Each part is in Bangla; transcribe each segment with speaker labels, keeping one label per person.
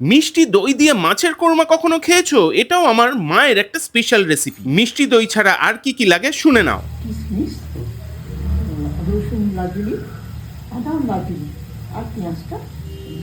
Speaker 1: মিষ্টি দই দিয়ে মাছের কোরমা কখনো খেয়েছো? এটাও আমার মায়ের একটা স্পেশাল রেসিপি। মিষ্টি দই ছাড়া আর কি কি লাগে শুনে নাও।
Speaker 2: কিশমিশ তো, রসুন লাজুলি, আদাও লাজুলি, আর পেঁয়াজটা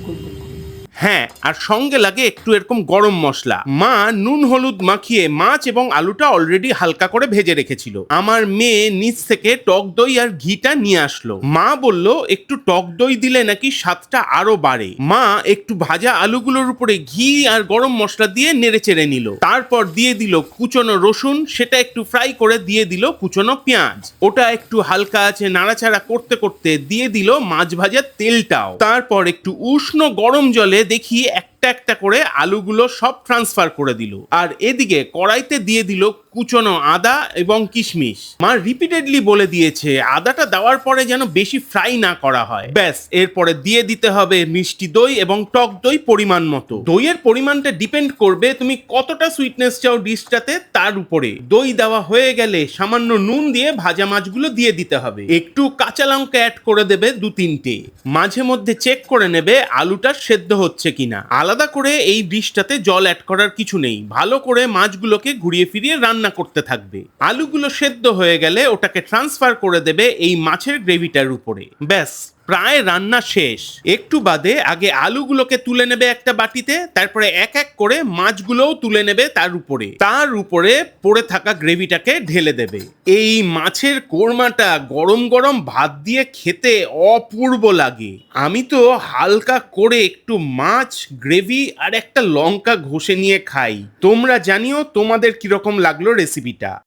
Speaker 2: গোল গোল করে।
Speaker 1: হ্যাঁ, আর সঙ্গে লাগে একটু এরকম গরম মশলা। মা নুন হলুদ মাখিয়ে মাছ এবং আলুটা অলরেডি হালকা করে ভেজে রেখেছিল। আমার মেয়ে নিচ থেকে টক দই আর ঘিটা নিয়ে আসলো। মা বলল একটু টক দই দিলে নাকি স্বাদটা আরো বাড়ে। মা একটু ভাজা আলুগুলোর উপরে ঘি আর গরম মশলা দিয়ে নেড়ে চেড়ে নিল। তারপর দিয়ে দিল কুচনো রসুন, সেটা একটু ফ্রাই করে দিয়ে দিল কুচনো পেঁয়াজ। ওটা একটু হালকা আছে নাড়াচাড়া করতে করতে দিয়ে দিল মাছ ভাজার তেলটাও। তারপর একটু উষ্ণ গরম জলে দেখি একটা একটা করে আলুগুলো সব ট্রান্সফার করে দিল। আর এদিকে কড়াইতে দিয়ে দিল কুচনো আদা এবং কিশমিশ। মা রিপিটেডলি বলে দিয়েছে আদাটা দেওয়ার পরে যেন বেশি ফ্রাই না করা হয়। ব্যাস, এরপরে দিয়ে দিতে হবে মিষ্টি দই এবং টক দই পরিমাণ মতো। দইয়ের পরিমাণটা ডিপেন্ড করবে তুমি কতটা সুইটনেস চাও ডিশটাতে তার উপরে। দই দেওয়া হয়ে গেলে সামান্য নুন দিয়ে ভাজা মাছগুলো দিয়ে দিতে হবে। একটু কাঁচা লঙ্কা অ্যাড করে দেবে 2-3টে। মাঝে মধ্যে চেক করে নেবে আলুটা সেদ্ধ হচ্ছে কিনা। আলাদা করে এই ডিশটাতে জল অ্যাড করার কিছু নেই। ভালো করে মাছগুলোকে ঘুরিয়ে ফিরিয়ে রান্না করতে থাকবে। আলুগুলো সেদ্ধ হয়ে গেলে ওটাকে ট্রান্সফার করে দেবে এই মাছের গ্রেভিটার উপরে। ব্যাস, প্রায় রান্না শেষ। একটু বাদে আগে আলুগুলোকে তুলে নেবে একটা বাটিতে, তারপরে এক এক করে মাছগুলোও তুলে নেবে তার উপরে পড়ে থাকা গ্রেভিটাকে ঢেলে দেবে। এই মাছের কোরমাটা গরম গরম ভাত দিয়ে খেতে অপূর্ব লাগে। আমি তো হালকা করে একটু মাছ গ্রেভি আর একটা লঙ্কা ঘষে নিয়ে খাই। তোমরা জানিও তোমাদের কিরকম লাগলো রেসিপিটা।